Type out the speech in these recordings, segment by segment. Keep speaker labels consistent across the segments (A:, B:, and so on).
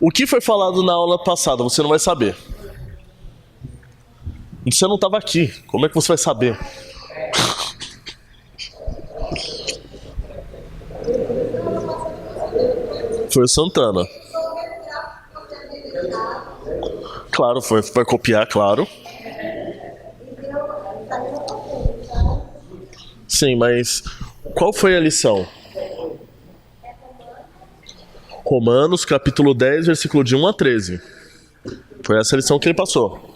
A: O que foi falado na aula passada, você não vai saber. Você não estava aqui, como é que você vai saber? Foi o Santana. Claro, vai copiar, claro. Sim, mas qual foi a lição? Romanos, capítulo 10, versículo de 1 a 13. Foi essa a lição que ele passou.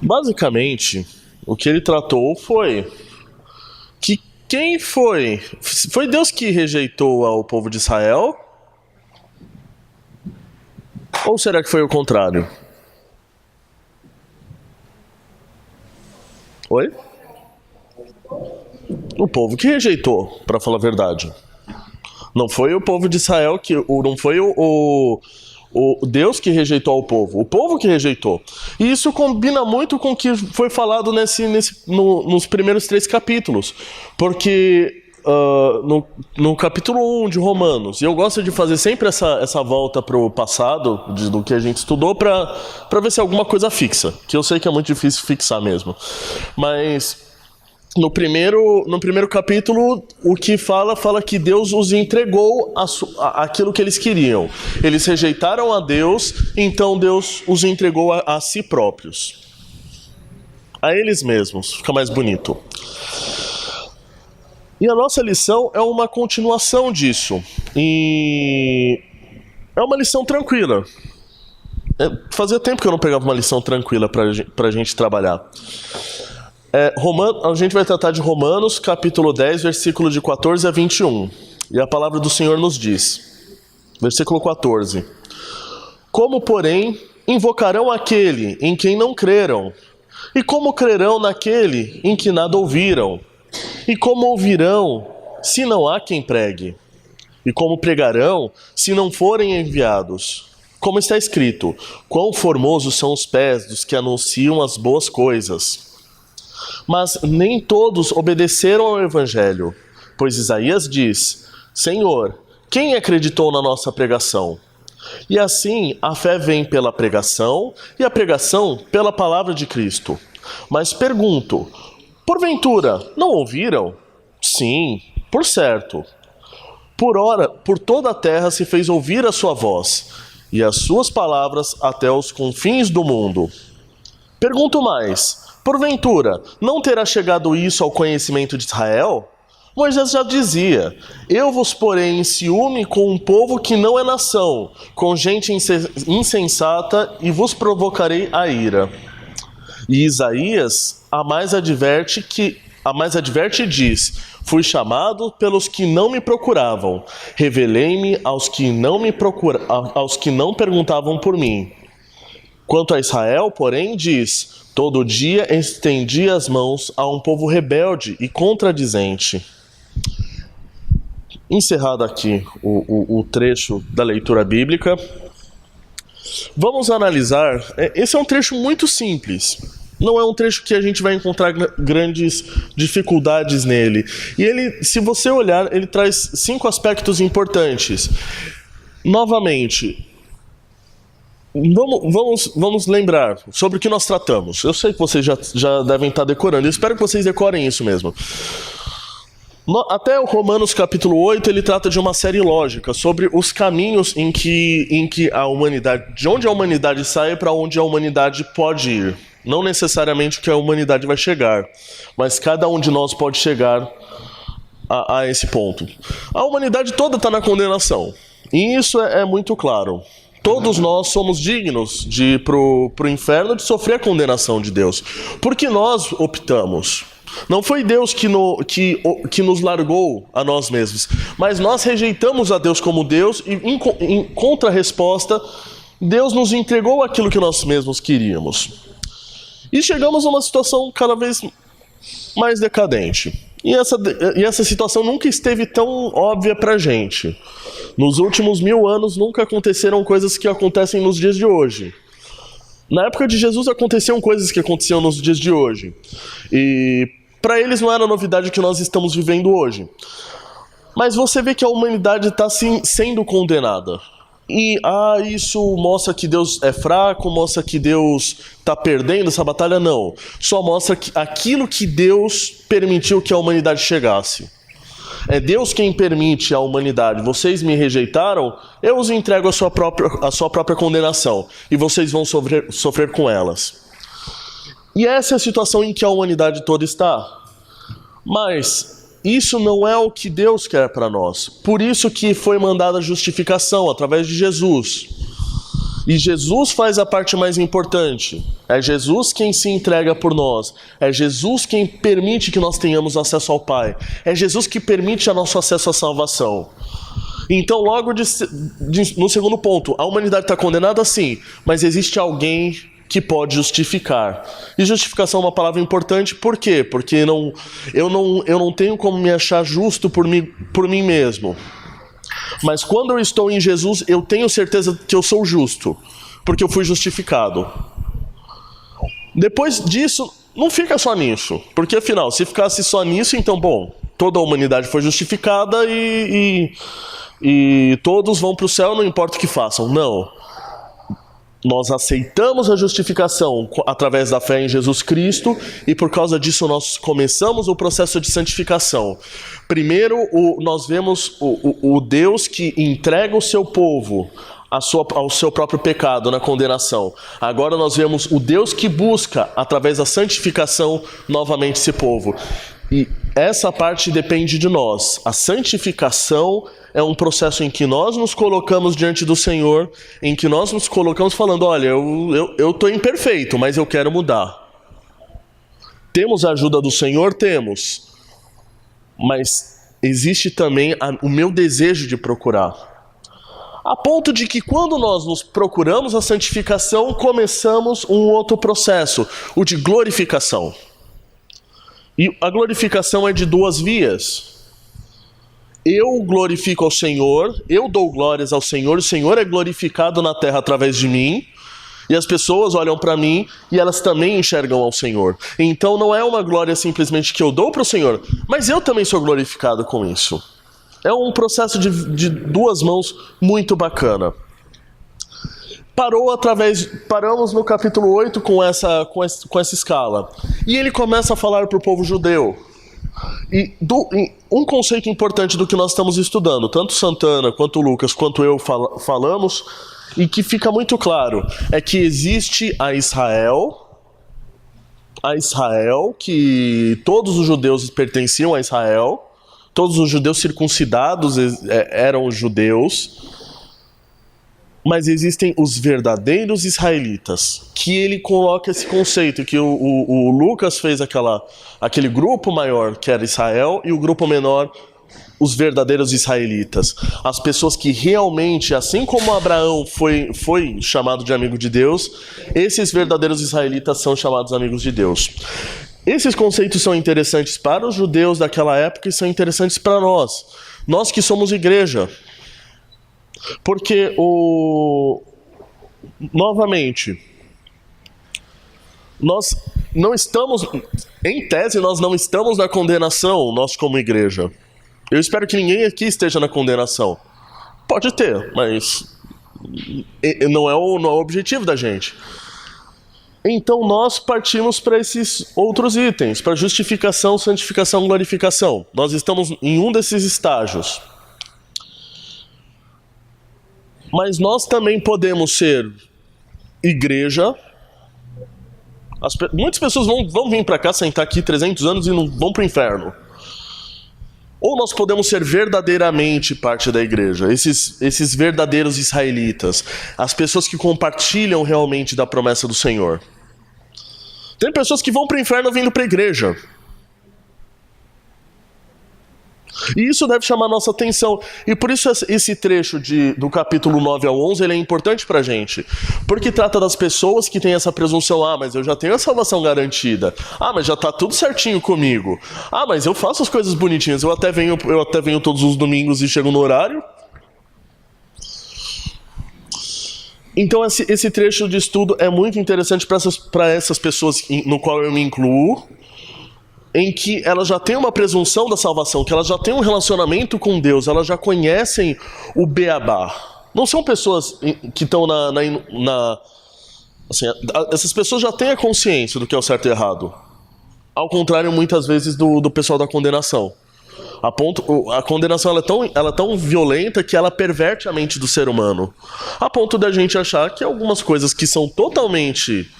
A: Basicamente, o que ele tratou foi que quem foi? Foi Deus que rejeitou o povo de Israel? Ou será que foi o contrário? Oi? O povo que rejeitou, para falar a verdade. Não foi o povo de Israel não foi o Deus que rejeitou o povo que rejeitou. E isso combina muito com o que foi falado nos primeiros 3 capítulos. Porque no capítulo 1 de Romanos, e eu gosto de fazer sempre essa volta para o passado, do que a gente estudou, para ver se é alguma coisa fixa, que eu sei que é muito difícil fixar mesmo. Mas no primeiro capítulo, o que fala que Deus os entregou aquilo que eles queriam. Eles rejeitaram a Deus, então Deus os entregou a si próprios. A eles mesmos, fica mais bonito. E a nossa lição é uma continuação disso. E é uma lição tranquila. Fazia tempo que eu não pegava uma lição tranquila pra gente trabalhar. A gente vai tratar de Romanos, capítulo 10, versículo de 14 a 21. E a palavra do Senhor nos diz, versículo 14: Como, porém, invocarão aquele em quem não creram? E como crerão naquele em que nada ouviram? E como ouvirão, se não há quem pregue? E como pregarão, se não forem enviados? Como está escrito, quão formosos são os pés dos que anunciam as boas coisas. Mas nem todos obedeceram ao Evangelho, pois Isaías diz, Senhor, quem acreditou na nossa pregação? E assim a fé vem pela pregação, e a pregação pela palavra de Cristo. Mas pergunto, porventura, não ouviram? Sim, por certo. Por toda a terra se fez ouvir a sua voz, e as suas palavras até os confins do mundo. Pergunto mais, porventura, não terá chegado isso ao conhecimento de Israel? Moisés já dizia, eu vos porei em ciúme com um povo que não é nação, com gente insensata, e vos provocarei a ira. E Isaías a mais adverte e diz, fui chamado pelos que não me procuravam, revelei-me aos que não perguntavam por mim. Quanto a Israel, porém, diz, todo dia estendi as mãos a um povo rebelde e contradizente. Encerrado aqui o trecho da leitura bíblica, vamos analisar. Esse é um trecho muito simples. Não é um trecho que a gente vai encontrar grandes dificuldades nele. E ele, se você olhar, ele traz 5 aspectos importantes. Novamente, vamos lembrar sobre o que nós tratamos. Eu sei que vocês já devem estar decorando. Eu espero que vocês decorem isso mesmo. Até o Romanos capítulo 8, ele trata de uma série lógica sobre os caminhos em que a humanidade, de onde a humanidade sai para onde a humanidade pode ir. Não necessariamente que a humanidade vai chegar, mas cada um de nós pode chegar a esse ponto. A humanidade toda está na condenação, e isso é muito claro. Todos nós somos dignos de ir pro inferno, de sofrer a condenação de Deus. Porque nós optamos. Não foi Deus que nos largou a nós mesmos, mas nós rejeitamos a Deus como Deus e, em contra-resposta, Deus nos entregou aquilo que nós mesmos queríamos. E chegamos a uma situação cada vez mais decadente. E essa situação nunca esteve tão óbvia pra gente. Nos últimos 1000 anos nunca aconteceram coisas que acontecem nos dias de hoje. Na época de Jesus aconteciam coisas que aconteciam nos dias de hoje. E para eles não era novidade o que nós estamos vivendo hoje. Mas você vê que a humanidade está sendo condenada. E isso mostra que Deus é fraco, mostra que Deus está perdendo essa batalha? Não. Só mostra que aquilo que Deus permitiu que a humanidade chegasse. É Deus quem permite a humanidade. Vocês me rejeitaram, eu os entrego a sua própria condenação. E vocês vão sofrer com elas. E essa é a situação em que a humanidade toda está. Mas isso não é o que Deus quer para nós. Por isso que foi mandada a justificação através de Jesus. E Jesus faz a parte mais importante. É Jesus quem se entrega por nós. É Jesus quem permite que nós tenhamos acesso ao Pai. É Jesus que permite o nosso acesso à salvação. Então, logo no segundo ponto, a humanidade está condenada sim, mas existe alguém que pode justificar. E justificação é uma palavra importante, por quê? Porque eu não tenho como me achar justo por mim mesmo. Mas quando eu estou em Jesus, eu tenho certeza que eu sou justo, porque eu fui justificado. Depois disso, não fica só nisso, porque afinal, se ficasse só nisso, então, bom, toda a humanidade foi justificada e todos vão para o céu, não importa o que façam. Não. Nós aceitamos a justificação através da fé em Jesus Cristo e por causa disso nós começamos o processo de santificação. Primeiro, nós vemos o Deus que entrega o seu povo ao seu próprio pecado na condenação. Agora nós vemos o Deus que busca, através da santificação, novamente esse povo. E essa parte depende de nós. A santificação é um processo em que nós nos colocamos diante do Senhor, em que nós nos colocamos falando, olha, eu estou imperfeito, mas eu quero mudar. Temos a ajuda do Senhor? Temos. Mas existe também o meu desejo de procurar. A ponto de que quando nós nos procuramos a santificação, começamos um outro processo, o de glorificação. E a glorificação é de duas vias. Eu glorifico ao Senhor, eu dou glórias ao Senhor, o Senhor é glorificado na terra através de mim, e as pessoas olham para mim e elas também enxergam ao Senhor. Então não é uma glória simplesmente que eu dou para o Senhor, mas eu também sou glorificado com isso. É um processo de duas mãos muito bacana. Paramos no capítulo 8 com essa escala. E ele começa a falar para o povo judeu. E um conceito importante do que nós estamos estudando, tanto Santana, quanto Lucas, quanto eu falamos, e que fica muito claro, é que existe a Israel, que todos os judeus pertenciam a Israel, todos os judeus circuncidados eram judeus, mas existem os verdadeiros israelitas, que ele coloca esse conceito, que o Lucas fez aquele grupo maior, que era Israel, e o grupo menor, os verdadeiros israelitas. As pessoas que realmente, assim como Abraão foi chamado de amigo de Deus, esses verdadeiros israelitas são chamados amigos de Deus. Esses conceitos são interessantes para os judeus daquela época e são interessantes para nós que somos igreja. Porque, novamente, nós não estamos, em tese, nós não estamos na condenação, nós como igreja. Eu espero que ninguém aqui esteja na condenação. Pode ter, mas não é o objetivo da gente. Então nós partimos para esses outros itens, para justificação, santificação, glorificação. Nós estamos em um desses estágios. Mas nós também podemos ser igreja. Muitas pessoas vão vir para cá, sentar aqui 300 anos e não vão para o inferno. Ou nós podemos ser verdadeiramente parte da igreja, esses verdadeiros israelitas, as pessoas que compartilham realmente da promessa do Senhor. Tem pessoas que vão para o inferno vindo para a igreja. E isso deve chamar a nossa atenção. E por isso esse trecho do capítulo 9 ao 11 ele é importante para a gente. Porque trata das pessoas que têm essa presunção. Ah, mas eu já tenho a salvação garantida. Ah, mas já está tudo certinho comigo. Ah, mas eu faço as coisas bonitinhas. Eu até venho todos os domingos e chego no horário. Então esse trecho de estudo é muito interessante para essas pessoas no qual eu me incluo, em que elas já têm uma presunção da salvação, que elas já têm um relacionamento com Deus, elas já conhecem o beabá. Não são pessoas que estão assim, essas pessoas já têm a consciência do que é o certo e errado. Ao contrário, muitas vezes, do pessoal da condenação. A condenação ela é tão violenta que ela perverte a mente do ser humano. A ponto da gente achar que algumas coisas que são totalmente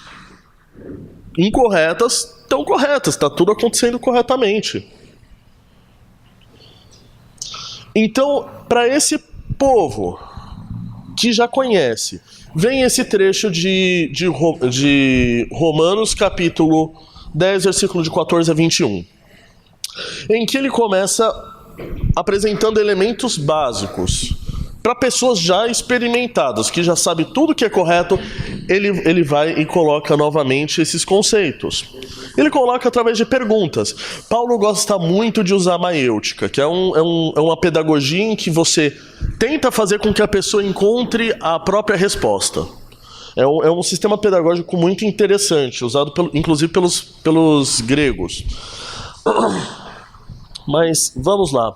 A: incorretas estão corretas, está tudo acontecendo corretamente. Então, para esse povo que já conhece, vem esse trecho de Romanos capítulo 10, versículo de 14 a 21, em que ele começa apresentando elementos básicos para pessoas já experimentadas, que já sabem tudo que é correto. Ele vai e coloca novamente esses conceitos. Ele coloca através de perguntas. Paulo gosta muito de usar a maêutica, que é uma pedagogia em que você tenta fazer com que a pessoa encontre a própria resposta. É um sistema pedagógico muito interessante, usado inclusive pelos gregos. Mas vamos lá.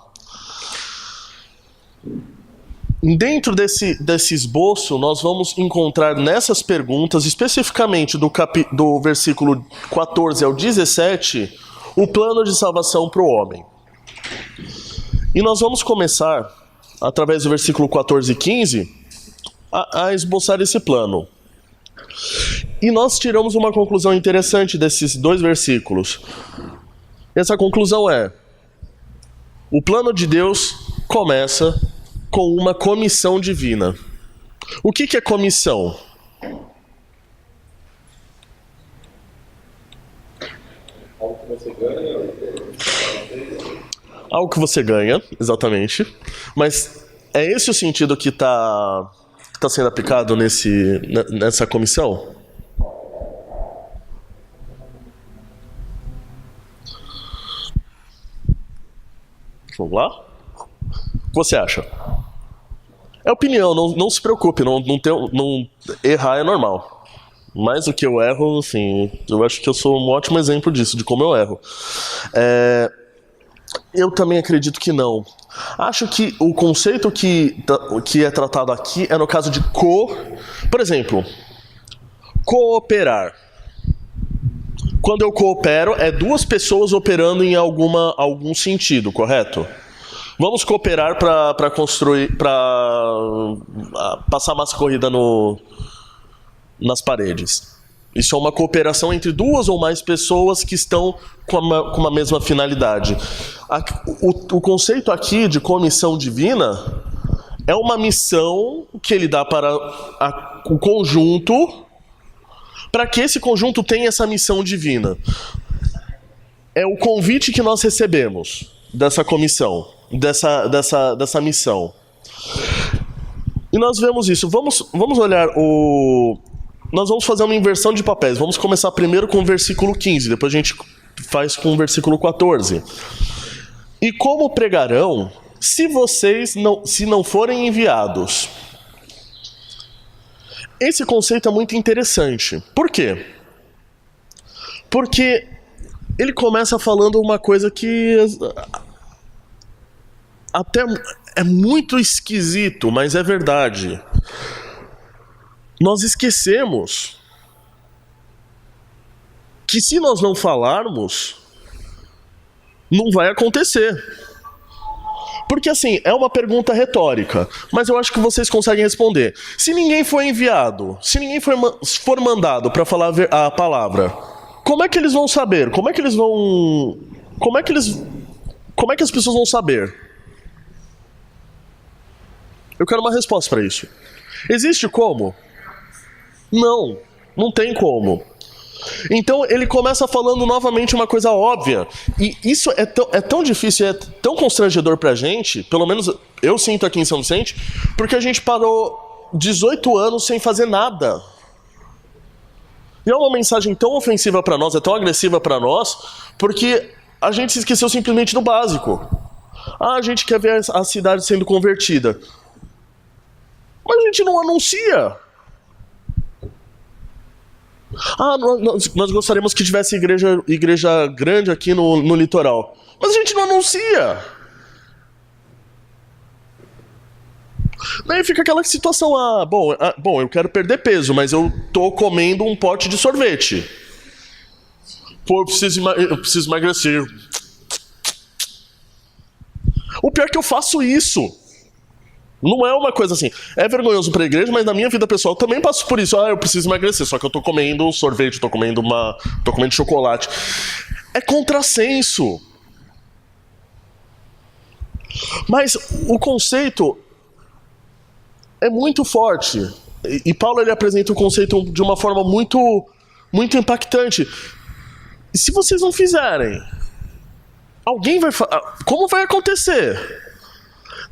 A: Dentro desse esboço, nós vamos encontrar nessas perguntas, especificamente do versículo 14 ao 17, o plano de salvação para o homem. E nós vamos começar, através do versículo 14 e 15, a esboçar esse plano. E nós tiramos uma conclusão interessante desses dois versículos. Essa conclusão é: o plano de Deus começa com uma comissão divina. O que é comissão?
B: Algo que você ganha.
A: Algo que você ganha, exatamente. Mas é esse o sentido que está sendo aplicado nessa comissão? Vamos lá? O que você acha? É opinião, não se preocupe, não errar é normal. Mais do que eu erro, assim, eu acho que eu sou um ótimo exemplo disso, de como eu erro. Eu também acredito que não. Acho que o conceito que é tratado aqui é no caso de por exemplo, cooperar. Quando eu coopero, é duas pessoas operando em algum sentido, correto? Vamos cooperar para construir, para passar massa corrida nas paredes. Isso é uma cooperação entre duas ou mais pessoas que estão com uma mesma finalidade. O conceito aqui de comissão divina é uma missão que ele dá para o conjunto, para que esse conjunto tenha essa missão divina. É o convite que nós recebemos dessa comissão, dessa missão. E nós vemos isso. Vamos olhar Nós vamos fazer uma inversão de papéis. Vamos começar primeiro com o versículo 15, depois a gente faz com o versículo 14. E como pregarão, se não forem enviados? Esse conceito é muito interessante. Por quê? Porque ele começa falando uma coisa que até é muito esquisito, mas é verdade. Nós esquecemos que se nós não falarmos, não vai acontecer. Porque assim, é uma pergunta retórica, mas eu acho que vocês conseguem responder. Se ninguém for enviado, se ninguém for mandado para falar a palavra, como é que eles vão saber? Como é que eles Como é que as pessoas vão saber? Eu quero uma resposta para isso. Existe como? Não, não tem como. Então ele começa falando novamente uma coisa óbvia. E isso é tão difícil, é tão constrangedor pra gente, pelo menos eu sinto aqui em São Vicente, porque a gente parou 18 anos sem fazer nada. E é uma mensagem tão ofensiva pra nós, é tão agressiva pra nós, porque a gente se esqueceu simplesmente do básico. A gente quer ver a cidade sendo convertida. Mas a gente não anuncia. Nós gostaríamos que tivesse igreja grande aqui no litoral. Mas a gente não anuncia. Daí fica aquela situação, bom, eu quero perder peso, mas eu tô comendo um pote de sorvete. Pô, eu preciso emagrecer. O pior é que eu faço isso. Não é uma coisa assim. É vergonhoso pra igreja, mas na minha vida pessoal eu também passo por isso. Eu preciso emagrecer, só que eu tô comendo sorvete, tô comendo chocolate. É contrassenso. Mas o conceito é muito forte. E Paulo ele apresenta o conceito de uma forma muito, muito impactante. E se vocês não fizerem, alguém vai... Como vai acontecer?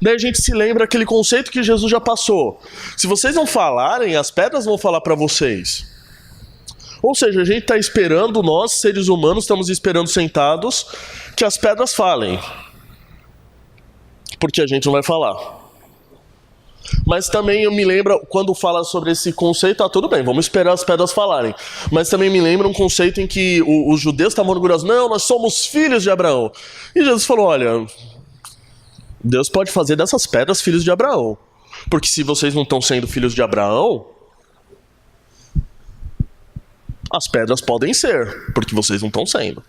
A: Daí a gente se lembra aquele conceito que Jesus já passou. Se vocês não falarem, as pedras vão falar para vocês. Ou seja, a gente está esperando, nós, seres humanos, estamos esperando sentados, que as pedras falem. Porque a gente não vai falar. Mas também eu me lembro, quando fala sobre esse conceito, tudo bem, vamos esperar as pedras falarem. Mas também me lembra um conceito em que os judeus estavam orgulhosos. Não, nós somos filhos de Abraão. E Jesus falou, olha... Deus pode fazer dessas pedras filhos de Abraão. Porque se vocês não estão sendo filhos de Abraão, as pedras podem ser, porque vocês não estão sendo.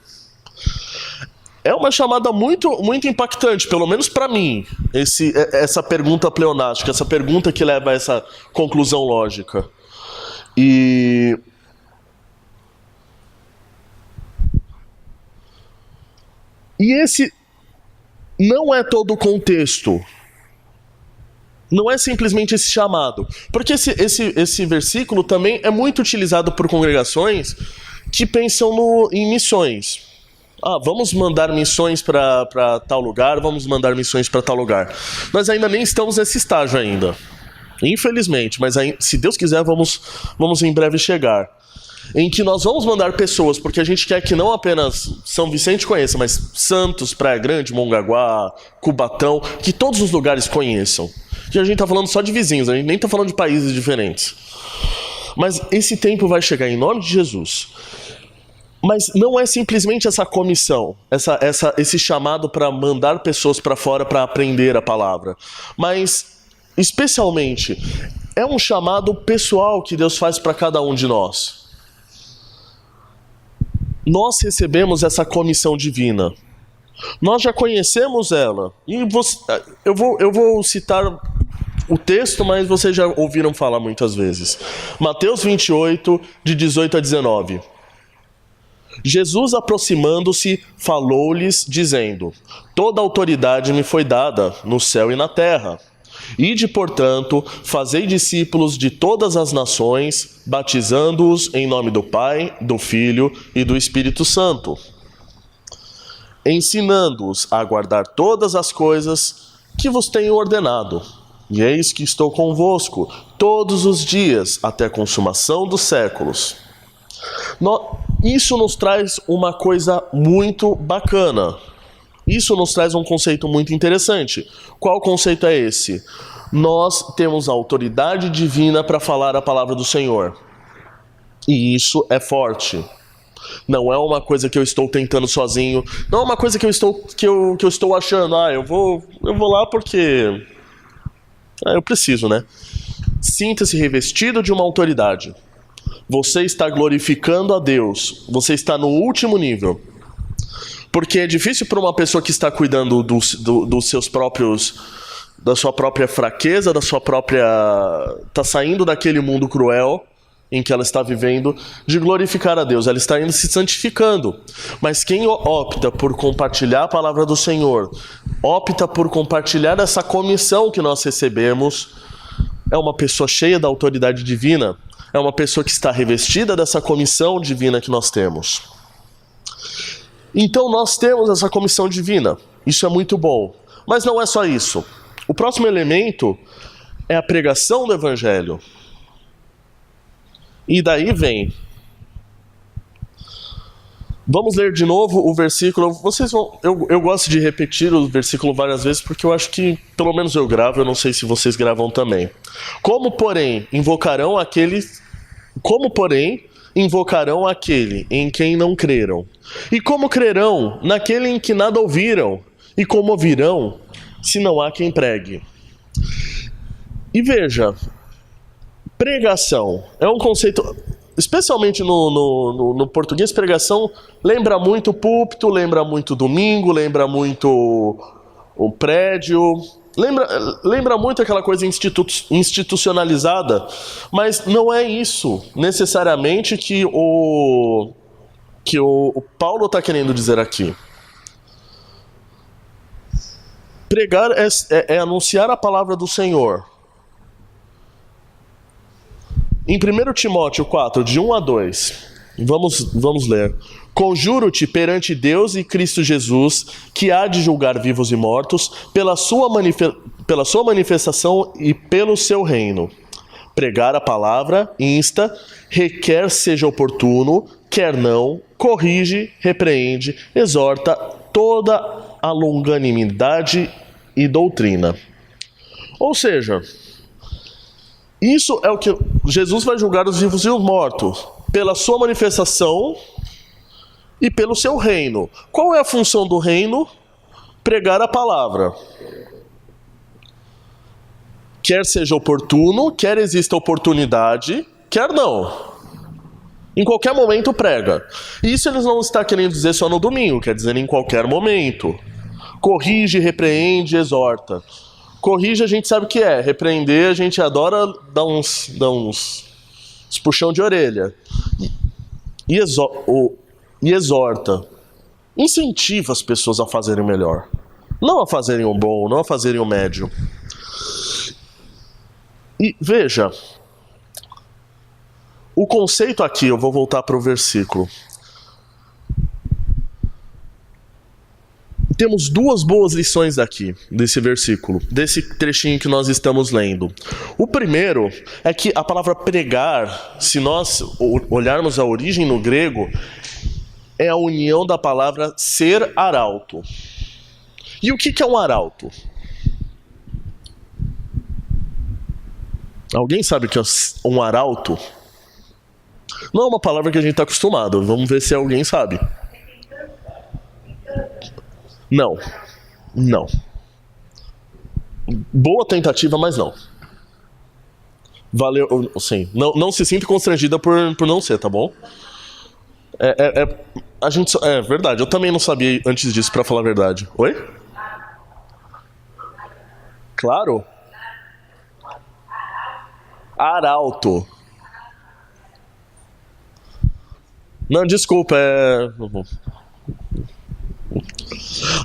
A: É uma chamada muito, muito impactante, pelo menos para mim, essa pergunta pleonástica, essa pergunta que leva a essa conclusão lógica. E esse... não é todo o contexto. Não é simplesmente esse chamado. Porque esse versículo também é muito utilizado por congregações que pensam em missões. Vamos mandar missões para tal lugar, vamos mandar missões para tal lugar. Nós ainda nem estamos nesse estágio ainda. Infelizmente, mas se Deus quiser, vamos em breve chegar. Em que nós vamos mandar pessoas, porque a gente quer que não apenas São Vicente conheça, mas Santos, Praia Grande, Mongaguá, Cubatão, que todos os lugares conheçam. E a gente está falando só de vizinhos, a gente nem está falando de países diferentes. Mas esse tempo vai chegar em nome de Jesus. Mas não é simplesmente essa comissão, esse chamado para mandar pessoas para fora para aprender a palavra. Mas, especialmente, é um chamado pessoal que Deus faz para cada um de nós. Nós recebemos essa comissão divina. Nós já conhecemos ela. E eu vou citar o texto, mas vocês já ouviram falar muitas vezes. Mateus 28, de 18 a 19. Jesus, aproximando-se, falou-lhes, dizendo: toda autoridade me foi dada no céu e na terra. Ide, portanto, fazei discípulos de todas as nações, batizando-os em nome do Pai, do Filho e do Espírito Santo, ensinando-os a guardar todas as coisas que vos tenho ordenado. E eis que estou convosco todos os dias, até a consumação dos séculos. Isso nos traz uma coisa muito bacana. Isso nos traz um conceito muito interessante. Qual conceito é esse? Nós temos a autoridade divina para falar a palavra do Senhor. E isso é forte. Não é uma coisa que eu estou tentando sozinho. Não é uma coisa que eu estou achando. Eu vou lá porque eu preciso, né? Sinta-se revestido de uma autoridade. Você está glorificando a Deus. Você está no último nível. Porque é difícil para uma pessoa que está cuidando dos seus próprios, da sua própria fraqueza, está saindo daquele mundo cruel, em que ela está vivendo de glorificar a Deus, ela está indo se santificando. Mas quem opta por compartilhar a palavra do Senhor, opta por compartilhar essa comissão que nós recebemos, é uma pessoa cheia da autoridade divina, é uma pessoa que está revestida dessa comissão divina que nós temos. Então nós temos essa comissão divina, isso é muito bom. Mas não é só isso. O próximo elemento é a pregação do Evangelho. E daí vem. Vamos ler de novo o versículo. Eu gosto de repetir o versículo várias vezes porque eu acho que, pelo menos eu gravo, eu não sei se vocês gravam também. Como, porém, invocarão aquele em quem não creram? E como crerão naquele em que nada ouviram? E como ouvirão se não há quem pregue? E veja, pregação é um conceito, especialmente no português, pregação lembra muito púlpito, lembra muito domingo, lembra muito o prédio, lembra muito aquela coisa institucionalizada, mas não é isso necessariamente que o Paulo está querendo dizer aqui. Pregar é anunciar a palavra do Senhor. Em 1 Timóteo 4, de 1 a 2, vamos ler. Conjuro-te perante Deus e Cristo Jesus, que há de julgar vivos e mortos, pela sua manifestação e pelo seu reino. Pregar a palavra insta, requer seja oportuno, quer não, corrige, repreende, exorta toda a longanimidade e doutrina. Ou seja, isso é o que Jesus vai julgar os vivos e os mortos, pela sua manifestação e pelo seu reino. Qual é a função do reino? Pregar a palavra. Quer seja oportuno, quer exista oportunidade, quer não. Em qualquer momento prega. Isso eles não estão querendo dizer só no domingo, quer dizer em qualquer momento. Corrige, repreende, exorta. Corrige a gente sabe o que é. Repreender a gente adora dar uns puxão de orelha. E exorta. Incentiva as pessoas a fazerem melhor. Não a fazerem o bom, não a fazerem o médio. E veja, o conceito aqui, eu vou voltar para o versículo. Temos duas boas lições aqui, desse versículo, desse trechinho que nós estamos lendo. O primeiro é que a palavra pregar, se nós olharmos a origem no grego, é a união da palavra ser arauto. E o que é um arauto? Alguém sabe o que é um arauto? Não é uma palavra que a gente está acostumado. Vamos ver se alguém sabe. Não. Boa tentativa, mas não. Valeu, sim. Não se sinta constrangida por não ser, tá bom? É verdade, eu também não sabia antes disso, pra falar a verdade. Oi? Claro. Arauto. Não, desculpa,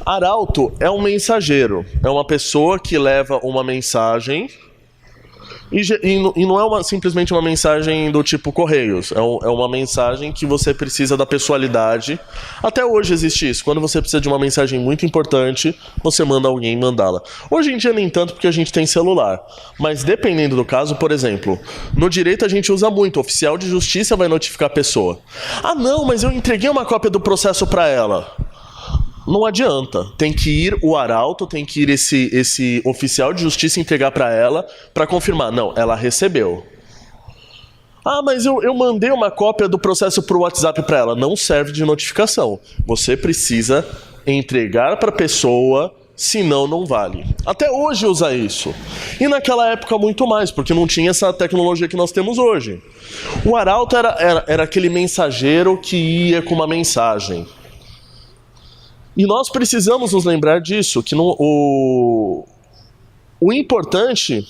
A: Arauto é um mensageiro, é uma pessoa que leva uma mensagem e não é simplesmente uma mensagem do tipo Correios, é uma mensagem que você precisa da pessoalidade. Até hoje existe isso, quando você precisa de uma mensagem muito importante, você manda alguém mandá-la. Hoje em dia nem tanto porque a gente tem celular, mas dependendo do caso, por exemplo, no direito a gente usa muito, o oficial de justiça vai notificar a pessoa. Ah não, mas eu entreguei uma cópia do processo para ela. Não adianta, tem que ir o arauto, tem que ir esse oficial de justiça entregar para ela para confirmar. Não, ela recebeu. Ah, mas eu mandei uma cópia do processo pro WhatsApp para ela. Não serve de notificação. Você precisa entregar para a pessoa, senão não vale. Até hoje usa isso. E naquela época muito mais, porque não tinha essa tecnologia que nós temos hoje. O arauto era aquele mensageiro que ia com uma mensagem. E nós precisamos nos lembrar disso, que o importante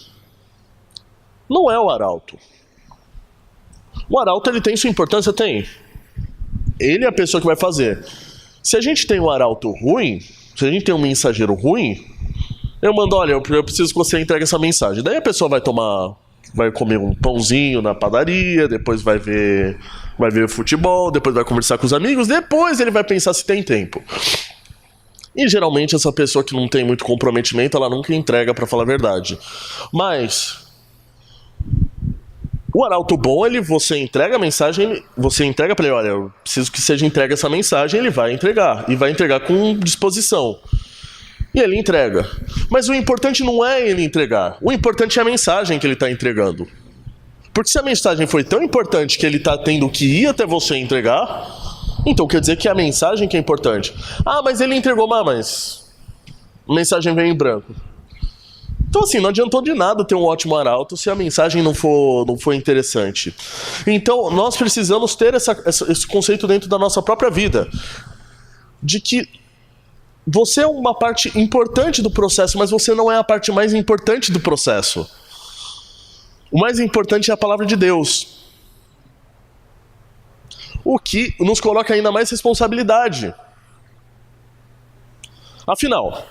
A: não é o arauto. O arauto, ele tem sua importância? Tem. Ele é a pessoa que vai fazer. Se a gente tem um arauto ruim, se a gente tem um mensageiro ruim, eu mando, olha, eu preciso que você entregue essa mensagem. Daí a pessoa vai comer um pãozinho na padaria, depois vai ver futebol, depois vai conversar com os amigos, depois ele vai pensar se tem tempo. E geralmente essa pessoa que não tem muito comprometimento, ela nunca entrega, pra falar a verdade. Mas o arauto bom, você entrega a mensagem, você entrega pra ele, olha, eu preciso que seja entregue essa mensagem, ele vai entregar, e vai entregar com disposição. E ele entrega. Mas o importante não é ele entregar, o importante é a mensagem que ele está entregando. Porque se a mensagem foi tão importante que ele está tendo que ir até você entregar, então quer dizer que é a mensagem que é importante. Ah, mas ele entregou, mas a mensagem veio em branco. Então assim, não adiantou de nada ter um ótimo arauto se a mensagem não for interessante. Então nós precisamos ter esse conceito dentro da nossa própria vida, de que você é uma parte importante do processo, mas você não é a parte mais importante do processo. O mais importante é a palavra de Deus. O que nos coloca ainda mais responsabilidade. Afinal,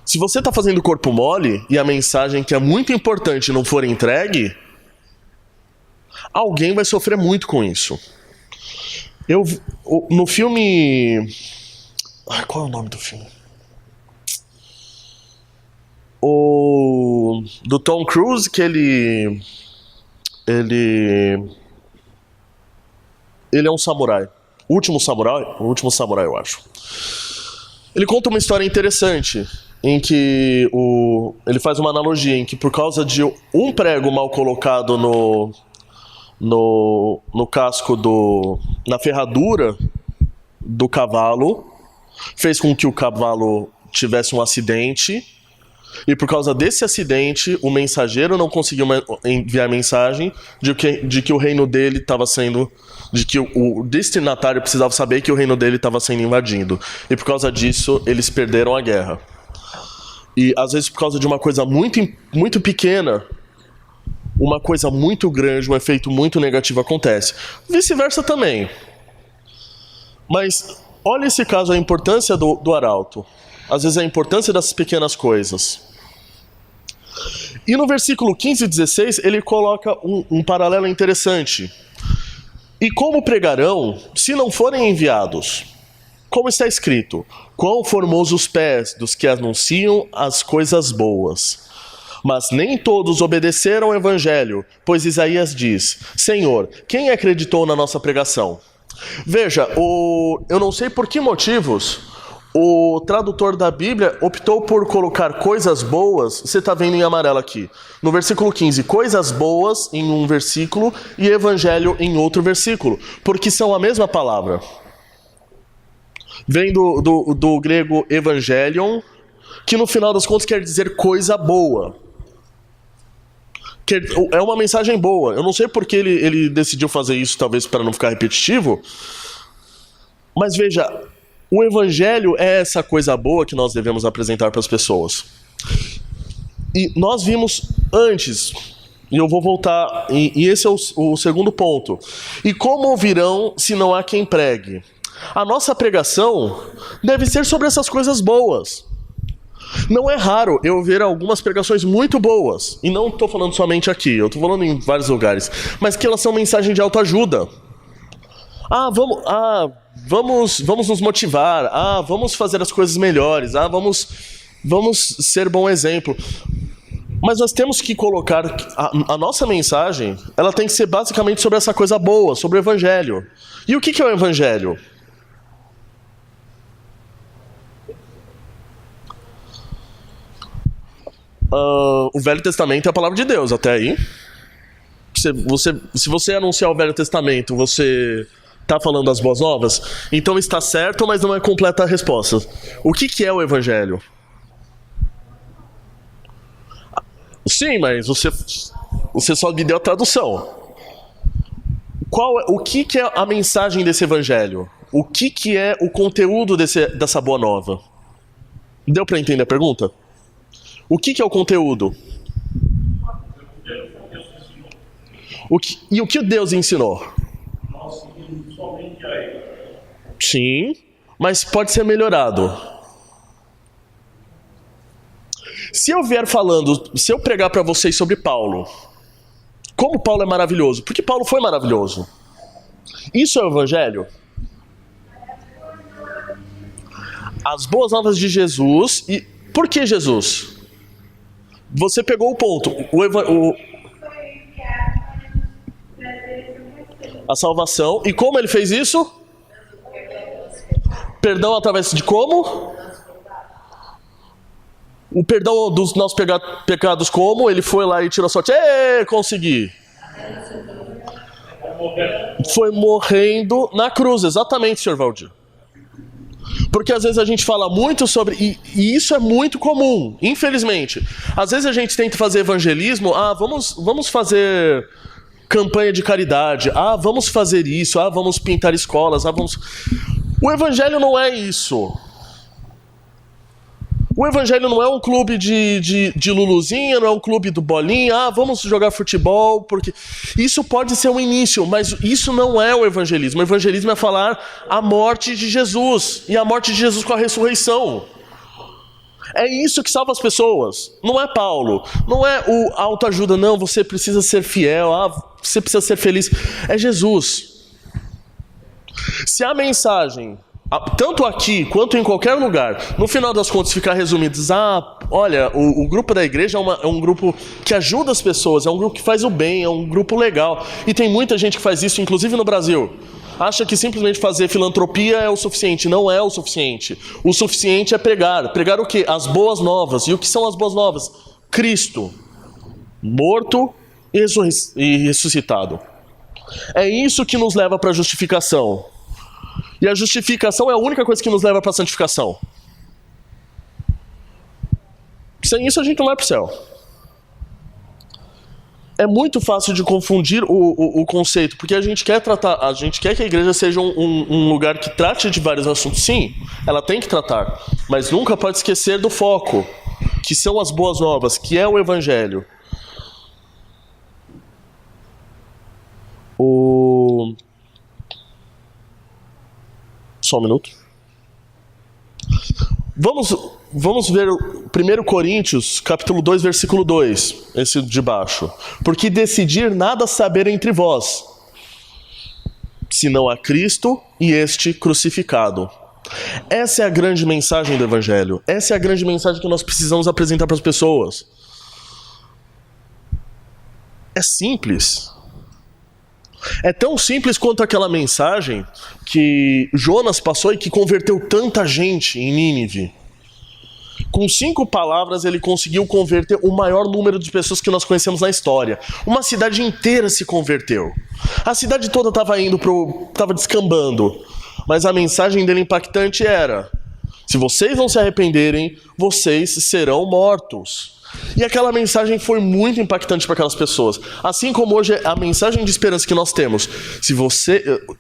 A: se você está fazendo corpo mole e a mensagem que é muito importante não for entregue, alguém vai sofrer muito com isso. No filme... qual é o nome do filme? Do Tom Cruise, que ele é um samurai. O último samurai, eu acho. Ele conta uma história interessante, em que ele faz uma analogia, em que por causa de um prego mal colocado no casco na ferradura do cavalo, fez com que o cavalo tivesse um acidente, e por causa desse acidente, o mensageiro não conseguiu enviar a mensagem de que o reino dele estava sendo... de que o destinatário precisava saber que o reino dele estava sendo invadido. E por causa disso, eles perderam a guerra. E às vezes por causa de uma coisa muito, muito pequena, uma coisa muito grande, um efeito muito negativo acontece. Vice-versa também. Mas olha esse caso, a importância do arauto. Às vezes a importância dessas pequenas coisas. E no versículo 15 e 16, ele coloca um paralelo interessante. E como pregarão, se não forem enviados? Como está escrito, quão formosos os pés dos que anunciam as coisas boas. Mas nem todos obedeceram ao evangelho, pois Isaías diz, Senhor, quem acreditou na nossa pregação? Veja, eu não sei por que motivos o tradutor da Bíblia optou por colocar coisas boas, você está vendo em amarelo aqui, no versículo 15, coisas boas em um versículo e evangelho em outro versículo, porque são a mesma palavra. Vem do grego evangelion, que no final das contas quer dizer coisa boa. É uma mensagem boa. Eu não sei porque ele decidiu fazer isso, talvez para não ficar repetitivo, mas veja, o evangelho é essa coisa boa que nós devemos apresentar para as pessoas. E nós vimos antes, e eu vou voltar, e esse é o segundo ponto. E como ouvirão se não há quem pregue? A nossa pregação deve ser sobre essas coisas boas. Não é raro eu ver algumas pregações muito boas, e não estou falando somente aqui, eu estou falando em vários lugares, mas que elas são mensagem de autoajuda. Vamos nos motivar, vamos fazer as coisas melhores, vamos ser bom exemplo. Mas nós temos que colocar, a nossa mensagem, ela tem que ser basicamente sobre essa coisa boa, sobre o evangelho. E o que é o evangelho? O Velho Testamento é a palavra de Deus, até aí. Se você anunciar o Velho Testamento, você está falando as boas novas? Então está certo, mas não é completa a resposta. O que é o Evangelho? Sim, mas você só me deu a tradução. O que é a mensagem desse Evangelho? O que é o conteúdo dessa boa nova? Deu para entender a pergunta? O que é o conteúdo? E o que Deus ensinou?
B: Nós seguimos somente a Ele.
A: Sim, mas pode ser melhorado. Se eu pregar para vocês sobre Paulo, como Paulo é maravilhoso, porque Paulo foi maravilhoso. Isso é o Evangelho? As boas novas de Jesus. E por que Jesus? Você pegou o ponto. A salvação. E como ele fez isso? Perdão através de como? O perdão dos nossos pecados como? Ele foi lá e tirou a sorte. Consegui. Foi morrendo na cruz. Exatamente, Sr. Valdir. Porque às vezes a gente fala muito sobre... E isso é muito comum, infelizmente. Às vezes a gente tenta fazer evangelismo. Vamos fazer campanha de caridade. Vamos fazer isso. Vamos pintar escolas. O evangelho não é isso. O evangelho não é um clube de Luluzinha, não é um clube do Bolinha. Vamos jogar futebol, porque... Isso pode ser um início, mas isso não é o evangelismo. O evangelismo é falar a morte de Jesus, e a morte de Jesus com a ressurreição. É isso que salva as pessoas. Não é Paulo, não é o autoajuda, não, você precisa ser fiel, você precisa ser feliz. É Jesus. Se a mensagem... tanto aqui quanto em qualquer lugar, no final das contas ficar resumidos, olha, o grupo da igreja é um grupo que ajuda as pessoas, é um grupo que faz o bem, é um grupo legal. E tem muita gente que faz isso, inclusive no Brasil. Acha que simplesmente fazer filantropia é o suficiente. Não é o suficiente. O suficiente é pregar. Pregar o quê? As boas novas. E o que são as boas novas? Cristo, morto e ressuscitado. É isso que nos leva para a justificação. E a justificação é a única coisa que nos leva para a santificação. Sem isso a gente não vai para o céu. É muito fácil de confundir o conceito, porque a gente quer que a igreja seja um lugar que trate de vários assuntos. Sim, ela tem que tratar, mas nunca pode esquecer do foco, que são as boas novas, que é o evangelho. Só um minuto. Vamos ver 1 Coríntios, capítulo 2, versículo 2, esse de baixo. Porque decidir nada saber entre vós, senão a Cristo e este crucificado. Essa é a grande mensagem do Evangelho. Essa é a grande mensagem que nós precisamos apresentar para as pessoas. É simples. É tão simples quanto aquela mensagem que Jonas passou e que converteu tanta gente em Nínive. Com 5 palavras ele conseguiu converter o maior número de pessoas que nós conhecemos na história. Uma cidade inteira se converteu. A cidade toda estava descambando. Mas a mensagem dele impactante era: se vocês não se arrependerem, vocês serão mortos. E aquela mensagem foi muito impactante para aquelas pessoas. Assim como hoje a mensagem de esperança que nós temos.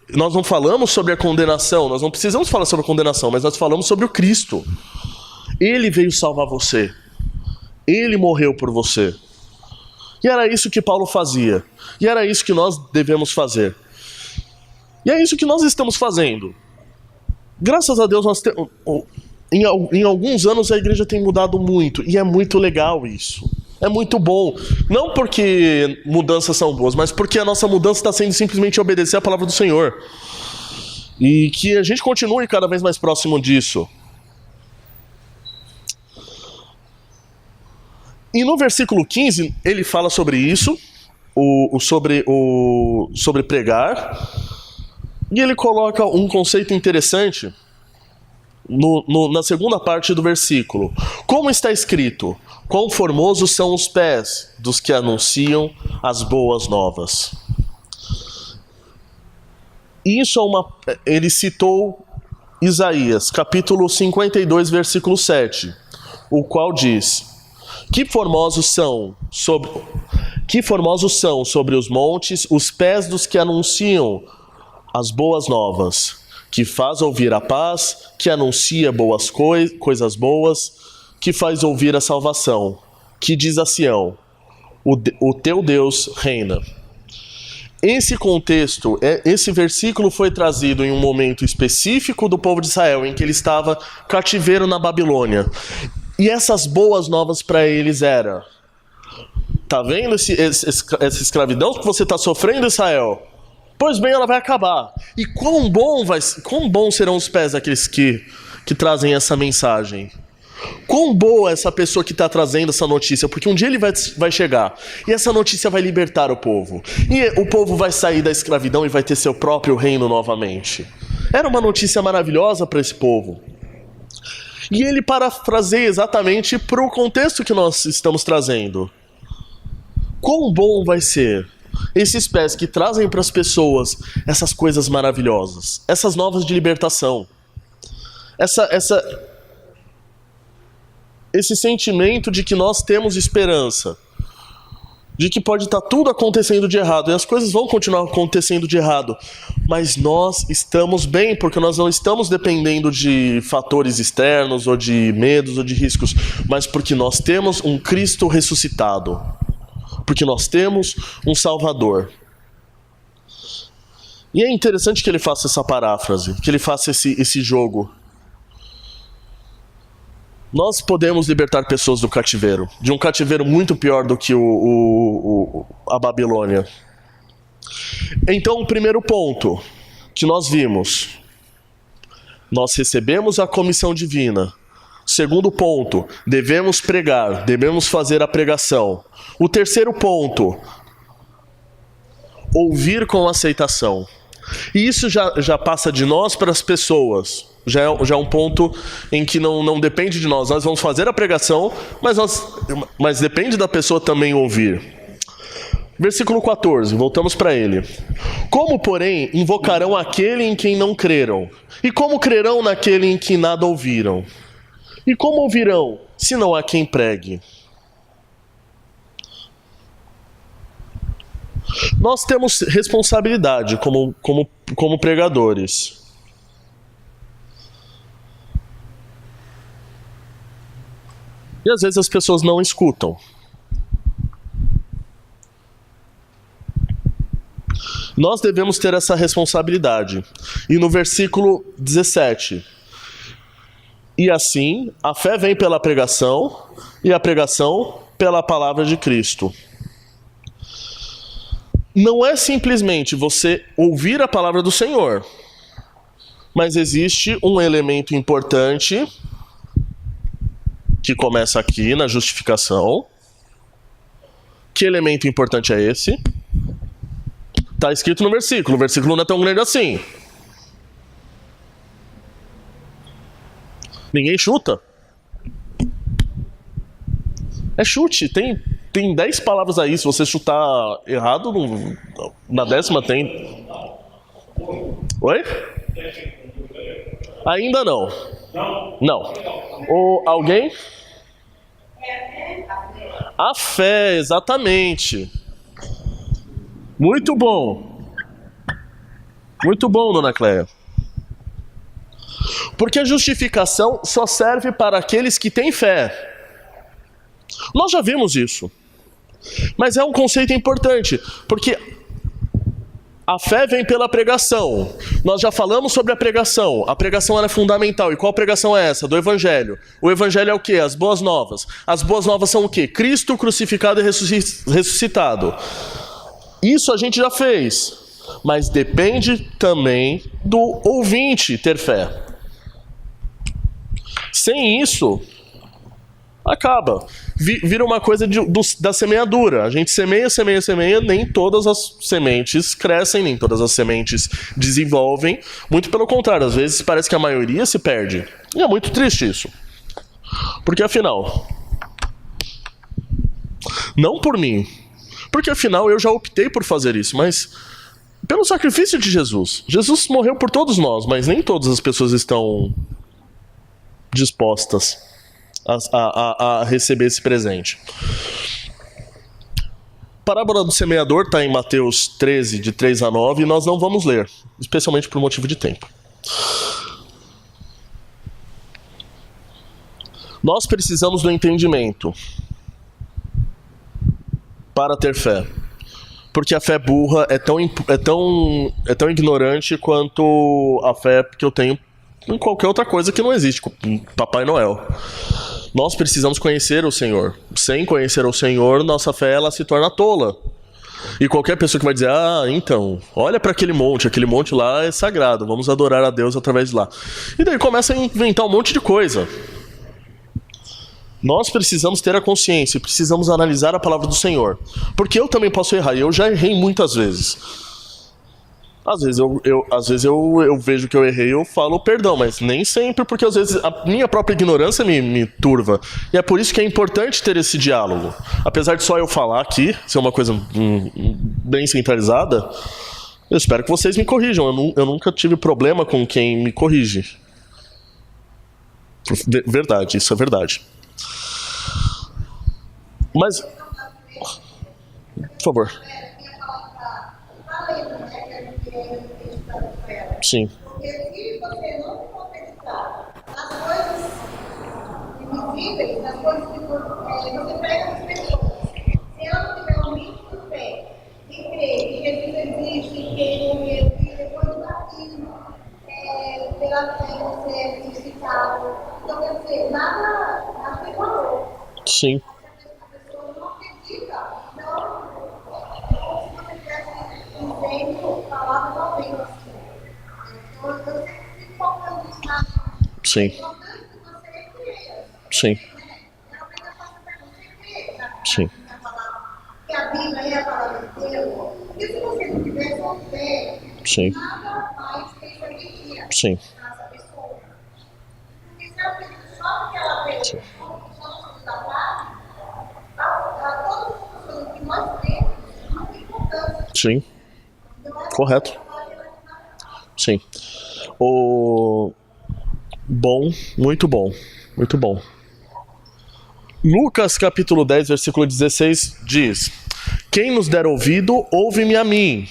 A: Nós não falamos sobre a condenação, nós não precisamos falar sobre a condenação, mas nós falamos sobre o Cristo. Ele veio salvar você. Ele morreu por você. E era isso que Paulo fazia. E era isso que nós devemos fazer. E é isso que nós estamos fazendo. Graças a Deus, em alguns anos a igreja tem mudado muito. E é muito legal isso. É muito bom. Não porque mudanças são boas, mas porque a nossa mudança está sendo simplesmente obedecer a palavra do Senhor. E que a gente continue cada vez mais próximo disso. E no versículo 15, ele fala sobre isso, sobre pregar, e ele coloca um conceito interessante na segunda parte do versículo. Como está escrito: quão formosos são os pés dos que anunciam as boas novas. Isso ele citou Isaías, capítulo 52, versículo 7, o qual diz: Que formosos são sobre os montes os pés dos que anunciam as boas novas, que faz ouvir a paz, que anuncia boas coisas boas, que faz ouvir a salvação, que diz a Sião: o teu Deus reina. esse contexto, esse versículo foi trazido em um momento específico do povo de Israel, em que ele estava cativeiro na Babilônia. E essas boas novas para eles eram: tá vendo essa escravidão que você está sofrendo, Israel? Pois bem, ela vai acabar. E quão bom serão os pés daqueles que trazem essa mensagem. Quão boa essa pessoa que está trazendo essa notícia, porque um dia ele vai chegar e essa notícia vai libertar o povo. E o povo vai sair da escravidão e vai ter seu próprio reino novamente. Era uma notícia maravilhosa para esse povo. E ele parafraseia exatamente para o contexto que nós estamos trazendo. Quão bom vai ser esses pés que trazem para as pessoas essas coisas maravilhosas, essas novas de libertação, esse sentimento de que nós temos esperança, de que pode estar tudo acontecendo de errado, e as coisas vão continuar acontecendo de errado, mas nós estamos bem, porque nós não estamos dependendo de fatores externos, ou de medos, ou de riscos, mas porque nós temos um Cristo ressuscitado, porque nós temos um Salvador. E é interessante que ele faça essa paráfrase, que ele faça esse jogo. Nós podemos libertar pessoas do cativeiro, de um cativeiro muito pior do que a Babilônia. Então, o primeiro ponto que nós vimos: nós recebemos a comissão divina. Segundo ponto, devemos pregar, devemos fazer a pregação. O terceiro ponto, ouvir com aceitação. E isso já passa de nós para as pessoas. Já é um ponto em que não depende de nós. Nós vamos fazer a pregação, mas depende da pessoa também ouvir. Versículo 14, voltamos para ele. Como, porém, invocarão aquele em quem não creram? E como crerão naquele em que nada ouviram? E como ouvirão, se não há quem pregue? Nós temos responsabilidade como pregadores. E às vezes as pessoas não escutam. Nós devemos ter essa responsabilidade. E no versículo 17: e assim, a fé vem pela pregação, e a pregação pela palavra de Cristo. Não é simplesmente você ouvir a palavra do Senhor, mas existe um elemento importante que começa aqui na justificação. Que elemento importante é esse? Está escrito no versículo. O versículo não é tão grande assim. Ninguém chuta. É chute. Tem 10 palavras aí. Se você chutar errado, na 10ª tem. Oi? Ainda não. Não. Ou alguém? A fé, exatamente. Muito bom. Muito bom, dona Cléia. Porque a justificação só serve para aqueles que têm fé. Nós já vimos isso. Mas é um conceito importante, porque a fé vem pela pregação. Nós já falamos sobre a pregação. A pregação ela é fundamental. E qual pregação é essa? Do Evangelho. O Evangelho é o quê? As boas novas. As boas novas são o quê? Cristo crucificado e ressuscitado. Isso a gente já fez. Mas depende também do ouvinte ter fé. Sem isso, acaba. Vira uma coisa da semeadura. A gente semeia, nem todas as sementes crescem, nem todas as sementes desenvolvem. Muito pelo contrário, às vezes parece que a maioria se perde. E é muito triste isso. Porque afinal, não por mim, porque afinal eu já optei por fazer isso, mas pelo sacrifício de Jesus. Jesus morreu por todos nós, mas nem todas as pessoas estão dispostas a receber esse presente. A parábola do semeador está em Mateus 13, de 3 a 9, e nós não vamos ler, especialmente por motivo de tempo. Nós precisamos do entendimento para ter fé. Porque a fé burra é tão ignorante quanto a fé que eu tenho em qualquer outra coisa que não existe, como Papai Noel. Nós precisamos conhecer o Senhor. Sem conhecer o Senhor, nossa fé ela se torna tola. E qualquer pessoa que vai dizer, então, olha para aquele monte lá é sagrado, vamos adorar a Deus através de lá. E daí começa a inventar um monte de coisa. Nós precisamos ter a consciência, precisamos analisar a palavra do Senhor. Porque eu também posso errar, e eu já errei muitas vezes. Às vezes eu vejo que eu errei e eu falo perdão, mas nem sempre, porque às vezes a minha própria ignorância me turva. E é por isso que é importante ter esse diálogo. Apesar de só eu falar aqui, ser uma coisa bem centralizada, eu espero que vocês me corrijam. Eu nunca tive problema com quem me corrige. Verdade, isso é verdade. Mas, por favor. Sim.
C: Porque se você não se concentrar nas coisas invisíveis, nas coisas que você prega às pessoas, se ela não tiver um mínimo de fé, de crer que Jesus existe, que ele morreu, e depois daquilo, pela fé você é crucificado. Então, quer dizer, nada tem valor.
A: Sim.
C: A pessoa não acredita, não, como se você estivesse dizendo palavras ao vento, assim. Então, eu sempre fico focando nisso na vida.
A: Sim.
C: Importante que você creia.
A: Sim.
C: Realmente eu faço para você crer
A: Sim.
C: que a Bíblia é a palavra de Deus. E se você não tiver sua fé,
A: Sim.
C: nada mais tem essa mentira
A: Sim.
C: nessa pessoa. Porque se ela acredita só porque ela fez, só no sentido da prática, a todas as pessoas que nós temos, não tem importância.
A: Sim.
C: Então,
A: Correto. Sim. Bom, muito bom. Muito bom. Lucas capítulo 10, versículo 16 diz: Quem nos der ouvido, ouve-me a mim.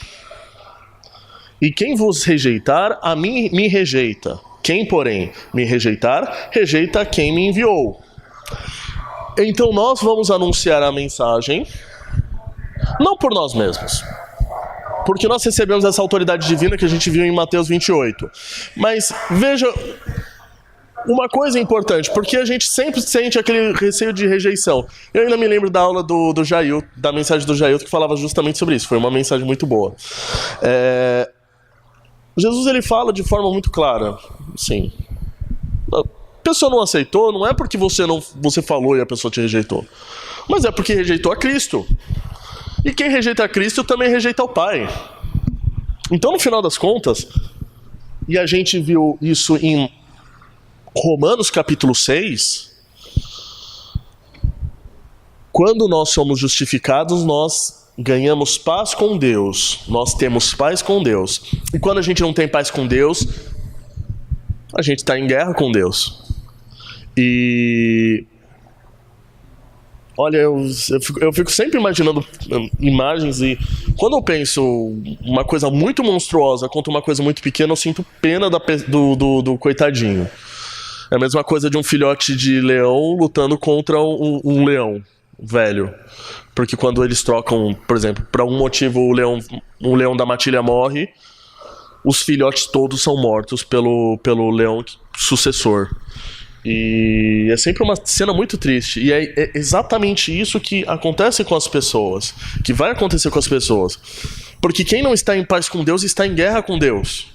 A: E quem vos rejeitar, a mim me rejeita. Quem, porém, me rejeitar, rejeita quem me enviou. Então nós vamos anunciar a mensagem, não por nós mesmos, porque nós recebemos essa autoridade divina que a gente viu em Mateus 28. Mas veja uma coisa importante, porque a gente sempre sente aquele receio de rejeição. Eu ainda me lembro da aula do Jailton, da mensagem do Jailton, que falava justamente sobre isso. Foi uma mensagem muito boa. Jesus ele fala de forma muito clara, sim. A pessoa não aceitou, não é porque você falou e a pessoa te rejeitou, mas é porque rejeitou a Cristo. E quem rejeita a Cristo também rejeita o Pai. Então, no final das contas, e a gente viu isso em Romanos capítulo 6, quando nós somos justificados, nós ganhamos paz com Deus. Nós temos paz com Deus. E quando a gente não tem paz com Deus, a gente está em guerra com Deus. E olha, eu fico sempre imaginando imagens, e quando eu penso uma coisa muito monstruosa contra uma coisa muito pequena, eu sinto pena do coitadinho. É a mesma coisa de um filhote de leão lutando contra um leão velho. Porque quando eles trocam, por exemplo, por algum motivo um leão da matilha morre, os filhotes todos são mortos pelo leão sucessor. E é sempre uma cena muito triste. E é exatamente isso que acontece com as pessoas, que vai acontecer com as pessoas. Porque quem não está em paz com Deus está em guerra com Deus.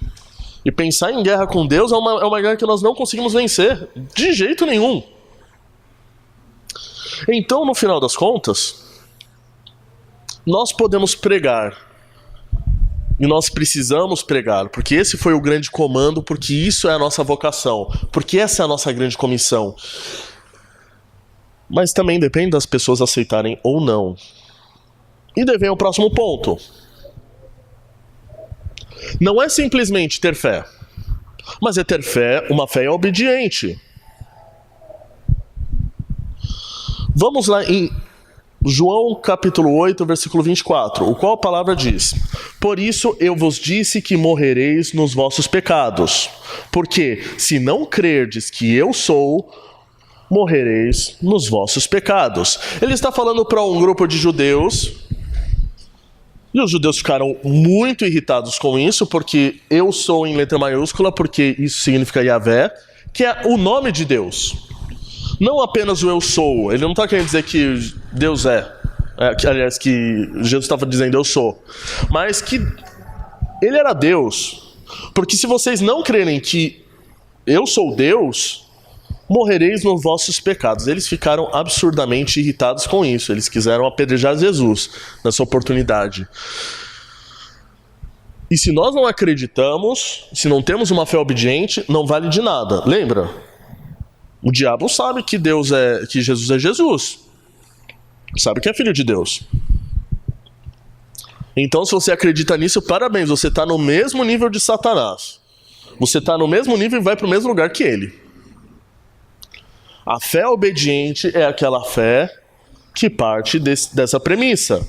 A: E pensar em guerra com Deus é uma guerra que nós não conseguimos vencer de jeito nenhum. Então, no final das contas, nós podemos pregar. E nós precisamos pregar, porque esse foi o grande comando, porque isso é a nossa vocação, porque essa é a nossa grande comissão. Mas também depende das pessoas aceitarem ou não. E daí vem o próximo ponto. Não é simplesmente ter fé, mas é ter fé, uma fé obediente. Vamos lá em João capítulo 8, versículo 24, o qual a palavra diz: Por isso eu vos disse que morrereis nos vossos pecados, porque se não crerdes que eu sou, morrereis nos vossos pecados. Ele está falando para um grupo de judeus E os judeus ficaram muito irritados com isso, porque eu sou em letra maiúscula, porque isso significa Yahvé, que é o nome de Deus. Não apenas o eu sou. Ele não está querendo dizer que Deus aliás, que Jesus estava dizendo eu sou. Mas que ele era Deus. Porque se vocês não crerem que eu sou Deus, morrereis nos vossos pecados. Eles ficaram absurdamente irritados com isso. Eles quiseram apedrejar Jesus nessa oportunidade. E se nós não acreditamos, se não temos uma fé obediente, não vale de nada. Lembra? O diabo sabe que que Jesus é Jesus. Sabe que é filho de Deus. Então, se você acredita nisso, parabéns. Você está no mesmo nível de Satanás. Você está no mesmo nível e vai para o mesmo lugar que ele. A fé obediente é aquela fé que parte dessa premissa.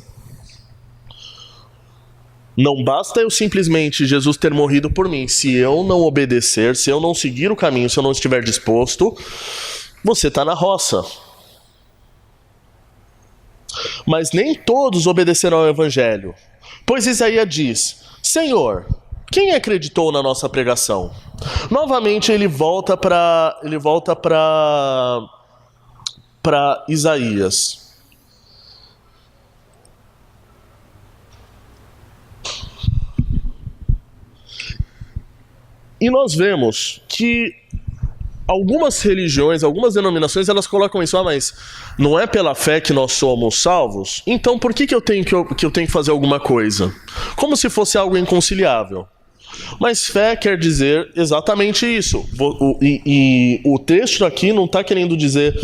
A: Não basta eu simplesmente Jesus ter morrido por mim. Se eu não obedecer, se eu não seguir o caminho, se eu não estiver disposto, você está na roça. Mas nem todos obedecerão ao Evangelho. Pois Isaías diz: Senhor, quem acreditou na nossa pregação? Novamente ele volta para Isaías. E nós vemos que algumas religiões, algumas denominações, elas colocam isso: mas não é pela fé que nós somos salvos? Então por que eu tenho que fazer alguma coisa? Como se fosse algo inconciliável. Mas fé quer dizer exatamente isso. E o texto aqui não está querendo dizer,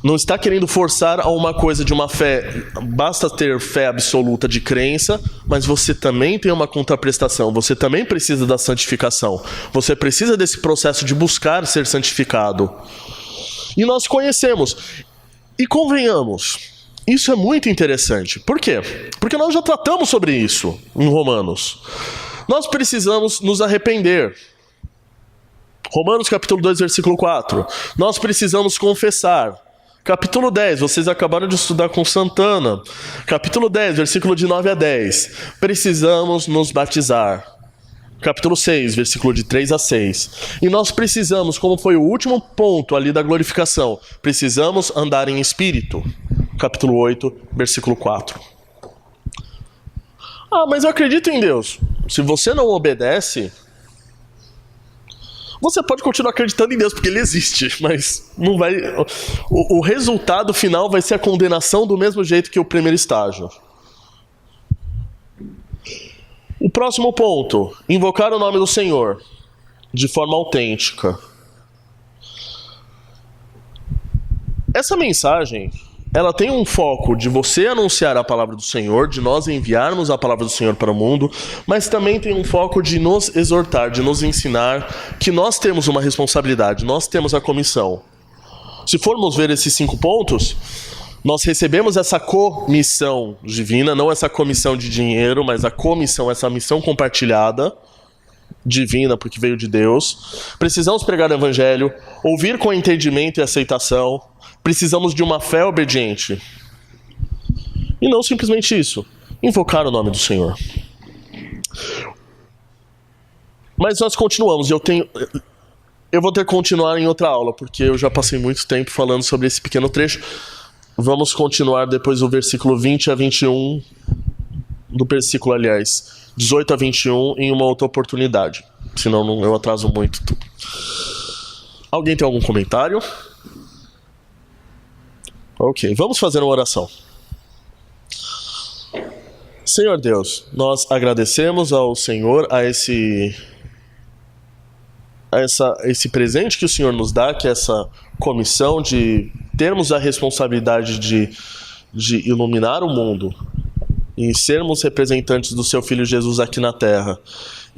A: não está querendo forçar a uma coisa de uma fé. Basta ter fé absoluta de crença, mas você também tem uma contraprestação. Você também precisa da santificação. Você precisa desse processo de buscar ser santificado. E nós conhecemos. E convenhamos, isso é muito interessante. Por quê? Porque nós já tratamos sobre isso em Romanos. Nós precisamos nos arrepender. Romanos capítulo 2, versículo 4. Nós precisamos confessar. Capítulo 10, vocês acabaram de estudar com Santana. Capítulo 10, versículo de 9 a 10. Precisamos nos batizar. Capítulo 6, versículo de 3 a 6. E nós precisamos, como foi o último ponto ali da glorificação, precisamos andar em espírito. Capítulo 8, versículo 4. Ah, mas eu acredito em Deus. Se você não obedece, você pode continuar acreditando em Deus, porque Ele existe, mas não vai. O resultado final vai ser a condenação do mesmo jeito que o primeiro estágio. O próximo ponto: invocar o nome do Senhor de forma autêntica. Essa mensagem, ela tem um foco de você anunciar a palavra do Senhor, de nós enviarmos a palavra do Senhor para o mundo, mas também tem um foco de nos exortar, de nos ensinar que nós temos uma responsabilidade, nós temos a comissão. Se formos ver esses 5 pontos, nós recebemos essa comissão divina, não essa comissão de dinheiro, mas a comissão, essa missão compartilhada, divina, porque veio de Deus. Precisamos pregar o Evangelho, ouvir com entendimento e aceitação. Precisamos de uma fé obediente. E não simplesmente isso, invocar o nome do Senhor. Mas nós continuamos, eu vou ter que continuar em outra aula, porque eu já passei muito tempo falando sobre esse pequeno trecho. Vamos continuar depois do versículo 20 a 21, do versículo, aliás, 18 a 21, em uma outra oportunidade. Senão eu atraso muito tudo. Alguém tem algum comentário? Ok, vamos fazer uma oração. Senhor Deus, nós agradecemos ao Senhor a esse presente que o Senhor nos dá, que é essa comissão de termos a responsabilidade de iluminar o mundo e sermos representantes do Seu Filho Jesus aqui na Terra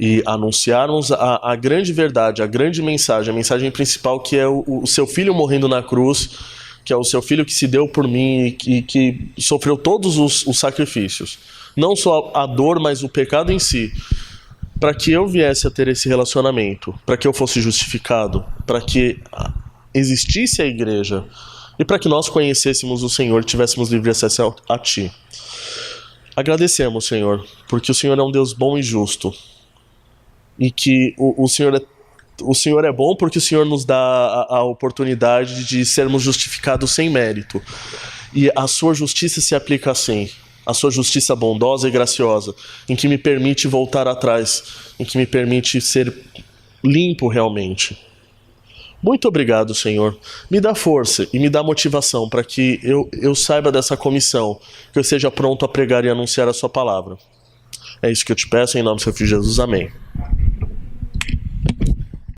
A: e anunciarmos a grande verdade, a grande mensagem, a mensagem principal, que é o Seu Filho morrendo na cruz, que é o Seu Filho que se deu por mim e que sofreu todos os sacrifícios. Não só a dor, mas o pecado em si. Para que eu viesse a ter esse relacionamento, para que eu fosse justificado, para que existisse a igreja e para que nós conhecêssemos o Senhor e tivéssemos livre acesso a Ti. Agradecemos, Senhor, porque o Senhor é um Deus bom e justo. E que o Senhor é bom porque o Senhor nos dá a oportunidade de sermos justificados sem mérito. E a sua justiça se aplica assim, a sua justiça bondosa e graciosa, em que me permite voltar atrás, em que me permite ser limpo realmente. Muito obrigado, Senhor. Me dá força e me dá motivação para que eu saiba dessa comissão, que eu seja pronto a pregar e anunciar a sua palavra. É isso que eu te peço, em nome do seu Filho Jesus. Amém.